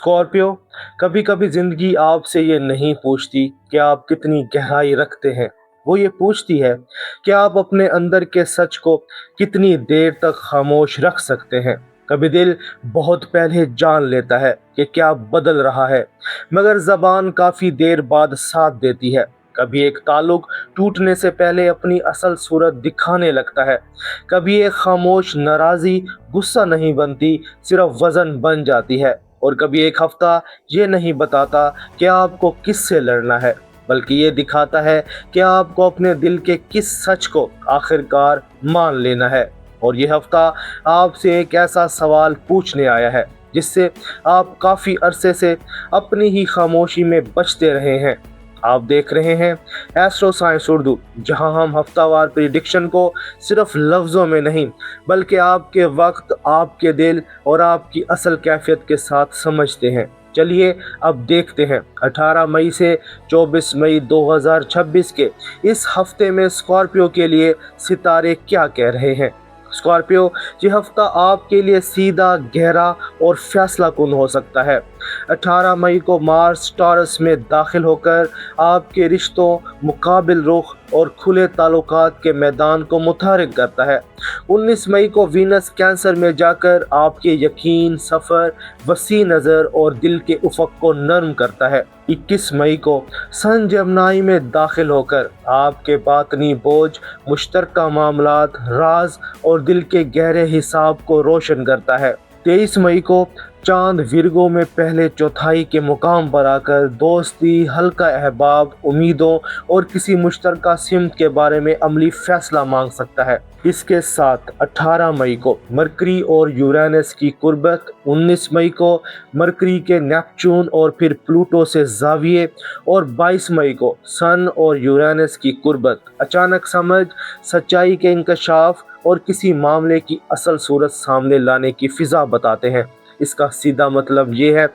Scorpio, कभी कभी जिंदगी आपसे ये नहीं पूछती कि आप कितनी गहराई रखते हैं। वो ये पूछती है कि आप अपने अंदर के सच को कितनी देर तक खामोश रख सकते हैं। कभी दिल बहुत पहले जान लेता है कि क्या बदल रहा है, मगर जबान काफी देर बाद साथ देती है। कभी एक ताल्लुक टूटने से पहले अपनी असल सूरत दिखाने लगता है। कभी एक खामोश नाराजी गुस्सा नहीं बनती, सिर्फ वजन बन जाती है। और कभी एक हफ्ता ये नहीं बताता कि आपको किससे लड़ना है, बल्कि ये दिखाता है कि आपको अपने दिल के किस सच को आखिरकार मान लेना है। और ये हफ्ता आपसे एक ऐसा सवाल पूछने आया है जिससे आप काफ़ी अरसे से अपनी ही खामोशी में बचते रहे हैं। आप देख रहे हैं एस्ट्रो साइंस उर्दू, जहां हम हफ्तावार प्रिडिक्शन को सिर्फ लफ्ज़ों में नहीं, बल्कि आपके वक्त, आपके दिल और आपकी असल कैफियत के साथ समझते हैं। चलिए अब देखते हैं 18 मई से 24 मई 2026 के इस हफ्ते में स्कॉर्पियो के लिए सितारे क्या कह रहे हैं। स्कॉर्पियो, ये हफ्ता आपके लिए सीधा, गहरा और फैसला कुन हो सकता है। 18 मई को मार्स टॉरस में दाखिल होकर आपके रिश्तों, मुकाबिल रुख और खुले ताल्लुकात के मैदान को मुतहरिक करता है। 19 मई को वीनस कैंसर में जाकर आपके यकीन, सफ़र, वसी नज़र और दिल के उफ़क़ को नरम करता है। 21 मई को सन जमनाई में दाखिल होकर आपके बातनी बोझ, मुश्तरका मामलात, राज और दिल के गहरे हिसाब को रोशन करता है। 23 मई को चांद विरगो में पहले चौथाई के मुकाम पर आकर दोस्ती, हल्का अहबाब, उम्मीदों और किसी मुश्तरका सिमत के बारे में अमली फैसला मांग सकता है। इसके साथ 18 मई को मरकरी और यूरेनस की कुर्बत, 19 मई को मरकरी के नेपच्यून और फिर प्लूटो से ज़ाविये और 22 मई को सन और यूरेनस की कुर्बत अचानक समझ, सच्चाई के इंकशाफ और किसी मामले की असल सूरत सामने लाने की फिजा बताते हैं। इसका सीधा मतलब ये है,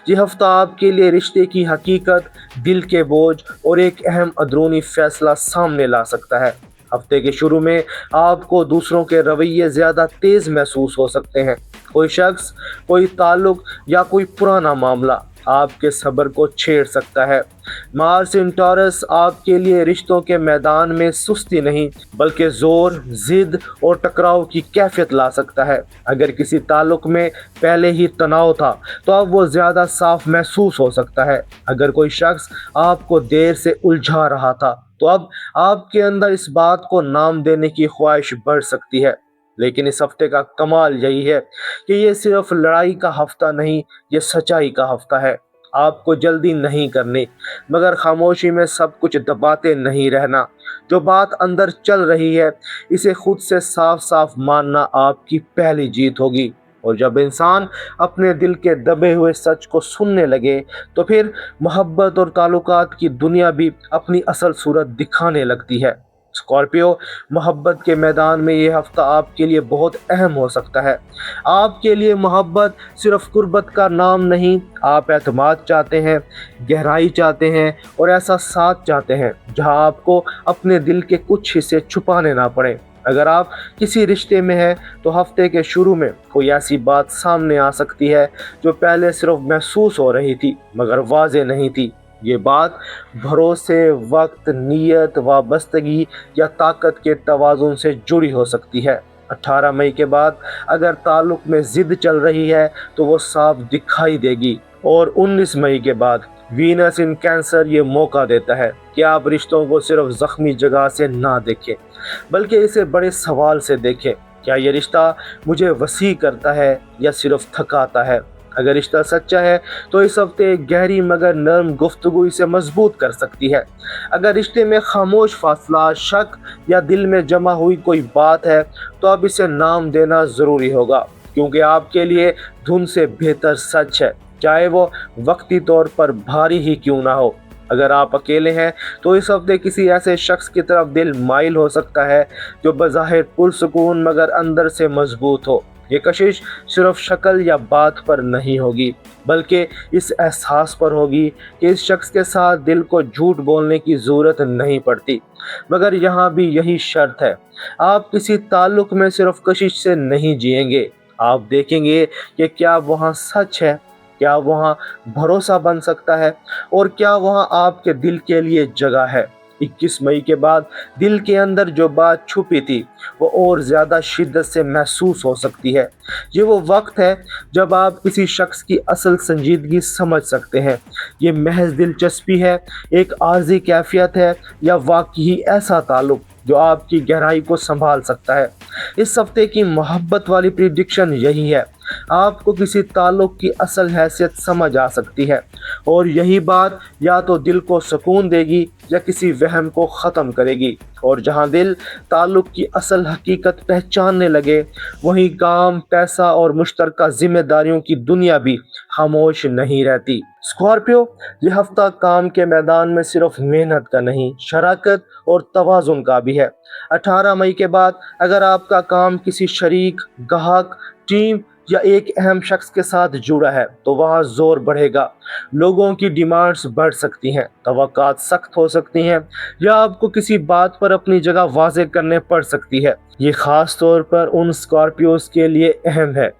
ये हफ्ता आपके लिए रिश्ते की हकीकत, दिल के बोझ और एक अहम अंदरूनी फैसला सामने ला सकता है। हफ्ते के शुरू में आपको दूसरों के रवैये ज़्यादा तेज़ महसूस हो सकते हैं। कोई शख्स, कोई ताल्लुक या कोई पुराना मामला आपके सब्र को छेड़ सकता है। मार्स इन टॉरस आपके लिए रिश्तों के मैदान में सुस्ती नहीं, बल्कि जोर, जिद और टकराव की कैफियत ला सकता है। अगर किसी ताल्लुक में पहले ही तनाव था तो अब वो ज़्यादा साफ महसूस हो सकता है। अगर कोई शख्स आपको देर से उलझा रहा था तो अब आपके अंदर इस बात को नाम देने की ख्वाहिश बढ़ सकती है। लेकिन इस हफ्ते का कमाल यही है कि ये सिर्फ लड़ाई का हफ्ता नहीं, ये सच्चाई का हफ्ता है। आपको जल्दी नहीं करनी, मगर खामोशी में सब कुछ दबाते नहीं रहना। जो बात अंदर चल रही है, इसे खुद से साफ साफ मानना आपकी पहली जीत होगी। और जब इंसान अपने दिल के दबे हुए सच को सुनने लगे तो फिर मोहब्बत और ताल्लुकात की दुनिया भी अपनी असल सूरत दिखाने लगती है। स्कॉर्पियो, मोहब्बत के मैदान में ये हफ्ता आपके लिए बहुत अहम हो सकता है। आपके लिए मोहब्बत सिर्फ कुर्बत का नाम नहीं, आप एतमाद चाहते हैं, गहराई चाहते हैं और ऐसा साथ चाहते हैं जहां आपको अपने दिल के कुछ हिस्से छुपाने ना पड़े। अगर आप किसी रिश्ते में हैं तो हफ्ते के शुरू में कोई ऐसी बात सामने आ सकती है जो पहले सिर्फ महसूस हो रही थी मगर वाज़ेह नहीं थी। ये बात भरोसे, वक्त, नीयत, वाबस्तगी या ताकत के तवाज़ुन से जुड़ी हो सकती है। 18 मई के बाद अगर ताल्लुक़ में ज़िद चल रही है तो वो साफ दिखाई देगी। और 19 मई के बाद वीनस इन कैंसर ये मौका देता है कि आप रिश्तों को सिर्फ ज़ख्मी जगह से ना देखें, बल्कि इसे बड़े सवाल से देखें। क्या ये रिश्ता मुझे वसी करता है या सिर्फ थकाता है? अगर रिश्ता सच्चा है तो इस हफ्ते एक गहरी मगर नरम गुफ्तगू इसे मजबूत कर सकती है। अगर रिश्ते में खामोश फासला, शक या दिल में जमा हुई कोई बात है तो अब इसे नाम देना ज़रूरी होगा, क्योंकि आपके लिए धुन से बेहतर सच है, चाहे वो वक्ती तौर पर भारी ही क्यों ना हो। अगर आप अकेले हैं तो इस हफ्ते किसी ऐसे शख्स की तरफ दिल माइल हो सकता है जो बज़ाहिर पुरसुकून मगर अंदर से मजबूत हो। ये कशिश सिर्फ शक्ल या बात पर नहीं होगी, बल्कि इस एहसास पर होगी कि इस शख्स के साथ दिल को झूठ बोलने की ज़रूरत नहीं पड़ती। मगर यहाँ भी यही शर्त है, आप किसी ताल्लुक़ में सिर्फ कशिश से नहीं जिएंगे, आप देखेंगे कि क्या वहाँ सच है, क्या वहाँ भरोसा बन सकता है, और क्या वहाँ आपके दिल के लिए जगह है? 21 मई के बाद दिल के अंदर जो बात छुपी थी वो और ज़्यादा शिद्दत से महसूस हो सकती है। ये वो वक्त है जब आप किसी शख्स की असल संजीदगी समझ सकते हैं। ये महज दिलचस्पी है, एक आर्जी कैफियत है, या वाकई ऐसा ताल्लुक जो आपकी गहराई को संभाल सकता है। इस हफ्ते की मोहब्बत वाली प्रिडिक्शन यही है। आपको किसी ताल्लुक की असल हैसियत समझ आ सकती है, और यही बात या तो दिल को सुकून देगी या किसी वहम को ख़त्म करेगी। और जहां दिल ताल्लुक की असल हकीकत पहचानने लगे, वहीं काम, पैसा और मुश्तरका जिम्मेदारियों की दुनिया भी खामोश नहीं रहती। स्कॉर्पियो, ये हफ्ता काम के मैदान में सिर्फ मेहनत का नहीं, शराकत और तवाज़ुन का भी है। 18 मई के बाद अगर आपका काम किसी शरीक, गाहक, टीम या एक अहम शख्स के साथ जुड़ा है तो वहाँ जोर बढ़ेगा। लोगों की डिमांड्स बढ़ सकती हैं, तवक्कात सख्त हो सकती हैं, या आपको किसी बात पर अपनी जगह वाज़े करने पड़ सकती है। ये ख़ास तौर पर उन स्कॉर्पियोज के लिए अहम है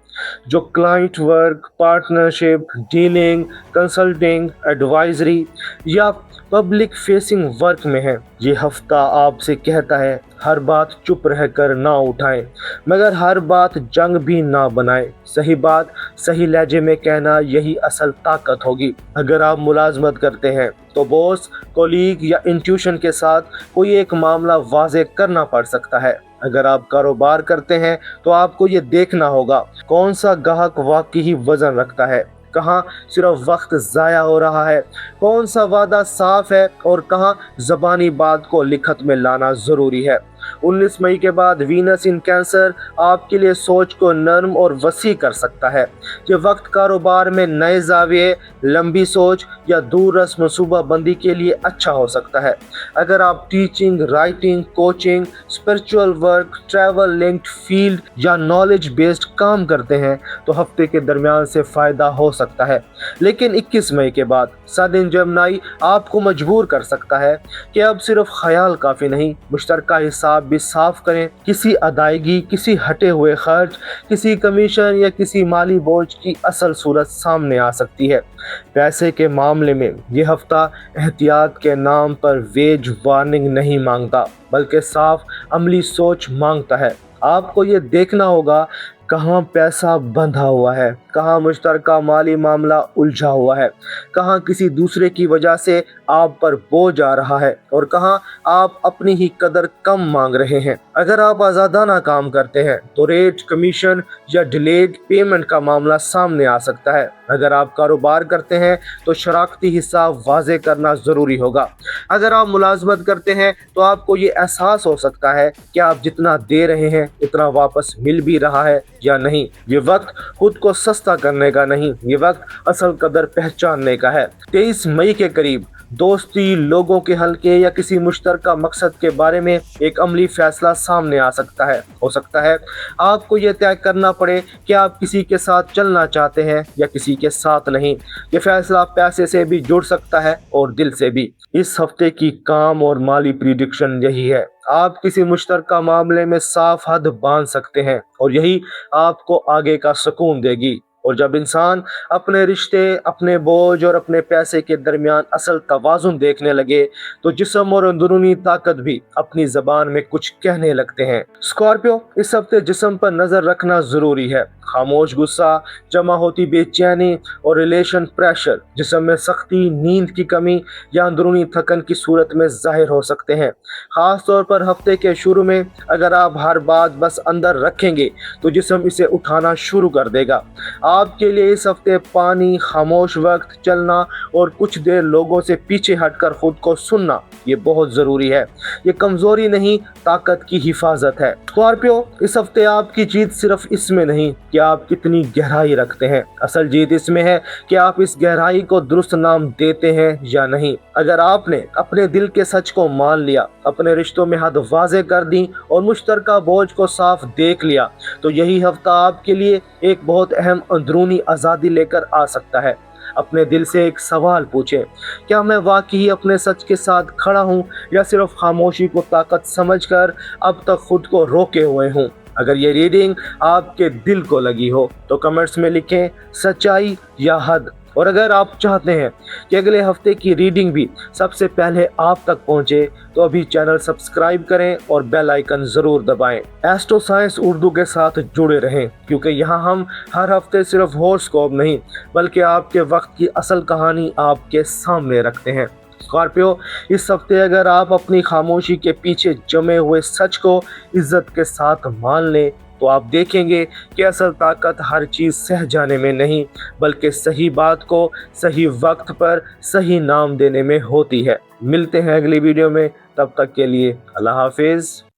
जो client work, partnership, dealing, consulting, advisory या पब्लिक फेसिंग वर्क में है। ये हफ्ता आपसे कहता है, हर बात चुप रहकर ना उठाएं, मगर हर बात जंग भी ना बनाएं। सही बात सही लहजे में कहना, यही असल ताकत होगी। अगर आप मुलाजमत करते हैं तो बॉस, कोलीग या इंट्यूशन के साथ कोई एक मामला वाज़े करना पड़ सकता है। अगर आप कारोबार करते हैं तो आपको ये देखना होगा कौन सा ग्राहक वाकई वजन रखता है, कहाँ सिर्फ वक्त ज़ाया हो रहा है, कौन सा वादा साफ है और कहाँ ज़बानी बात को लिखत में लाना ज़रूरी है। 19 मई के बाद वीनस इन कैंसर आपके लिए सोच को नरम और वसी कर सकता है। ये वक्त कारोबार में नए ज़ाविये, लंबी सोच या दूररस मनसूबा बंदी के लिए अच्छा हो सकता है। अगर आप teaching, writing, coaching, spiritual work, travel linked field या नॉलेज बेस्ड काम करते हैं तो हफ्ते के दरमियान से फ़ायदा हो सकता है। लेकिन 21 मई के बाद सदन जमनाई आपको मजबूर कर सकता है कि अब सिर्फ ख्याल काफ़ी नहीं, मुश्तरका हिसाब भी साफ करें। किसी अदायगी, किसी हटे हुए खर्च, किसी कमीशन या किसी माली बोझ की असल सूरत सामने आ सकती है। पैसे के मामले में ये हफ्ता एहतियात के नाम पर वेज वार्निंग नहीं मांगता, बल्कि साफ अमली सोच मांगता है। आपको ये देखना होगा कहाँ पैसा बंधा हुआ है, कहाँ मुश्तरका माली मामला उलझा हुआ है, कहाँ किसी दूसरे की वजह से आप पर बोझ आ रहा है और कहाँ आप अपनी ही कदर कम मांग रहे हैं। अगर आप आज़ादाना काम करते हैं तो रेट, कमीशन या डिलेड पेमेंट का मामला सामने आ सकता है। अगर आप कारोबार करते हैं तो शराकती हिसाब वाज़े करना ज़रूरी होगा। अगर आप मुलाजमत करते हैं तो आपको ये एहसास हो सकता है कि आप जितना दे रहे हैं उतना वापस मिल भी रहा है या नहीं। ये वक्त खुद को सस्ता करने का नहीं, ये वक्त असल कदर पहचानने का है। 23 मई के करीब दोस्ती, लोगों के हल्के या किसी मुश्तरका मकसद के बारे में एक अमली फैसला सामने आ सकता है। हो सकता है आपको ये तय करना पड़े कि आप किसी के साथ चलना चाहते हैं या किसी के साथ नहीं। ये फैसला पैसे से भी जुड़ सकता है और दिल से भी। इस हफ्ते की काम और माली प्रिडिक्शन यही है। आप किसी मुश्तरका मामले में साफ हद बांध सकते हैं और यही आपको आगे का सुकून देगी। और जब इंसान अपने रिश्ते, अपने बोझ और अपने पैसे के दरमियान असल तवाज़ुन देखने लगे तो जिस्म और अंदरूनी ताकत भी अपनी ज़बान में कुछ कहने लगते हैं। स्कॉर्पियो, इस हफ्ते जिस्म पर नज़र रखना ज़रूरी है। खामोश गुस्सा, जमा होती बेचैनी और रिलेशन प्रेशर जिस्म में सख्ती, नींद की कमी या अंदरूनी थकन की सूरत में जाहिर हो सकते हैं। ख़ास तौर पर हफ्ते के शुरू में अगर आप हर बात बस अंदर रखेंगे तो जिस्म इसे उठाना शुरू कर देगा। आपके लिए इस हफ्ते पानी, खामोश वक्त, चलना और कुछ देर लोगों से पीछे हटकर खुद को सुनना ये बहुत ज़रूरी है। ये कमज़ोरी नहीं, ताकत की हिफाजत है। स्कॉर्पियो, इस हफ्ते आपकी जीत सिर्फ इसमें नहीं कि आप कितनी गहराई रखते हैं, असल जीत इसमें है कि आप इस गहराई को दुरुस्त नाम देते हैं या नहीं। अगर आपने अपने दिल के सच को मान लिया, अपने रिश्तों में हद वाज़े कर दी और मुश्तरका बोझ को साफ देख लिया तो यही हफ्ता आपके लिए एक बहुत अहम अंदरूनी आज़ादी लेकर आ सकता है। अपने दिल से एक सवाल पूछें, क्या मैं वाकई अपने सच के साथ खड़ा हूँ या सिर्फ खामोशी को ताकत समझकर अब तक खुद को रोके हुए हूँ। अगर ये रीडिंग आपके दिल को लगी हो तो कमेंट्स में लिखें सच्चाई या हद। और अगर आप चाहते हैं कि अगले हफ्ते की रीडिंग भी सबसे पहले आप तक पहुंचे तो अभी चैनल सब्सक्राइब करें और बेल आइकन जरूर दबाएं। एस्ट्रो साइंस उर्दू के साथ जुड़े रहें, क्योंकि यहाँ हम हर हफ्ते सिर्फ हॉरोस्कोप नहीं बल्कि आपके वक्त की असल कहानी आपके सामने रखते हैं। स्कॉर्पियो, इस हफ्ते अगर आप अपनी खामोशी के पीछे जमे हुए सच को इज्जत के साथ मान लें तो आप देखेंगे कि असल ताकत हर चीज़ सह जाने में नहीं बल्कि सही बात को सही वक्त पर सही नाम देने में होती है। मिलते हैं अगली वीडियो में, तब तक के लिए अल्लाह हाफिज़।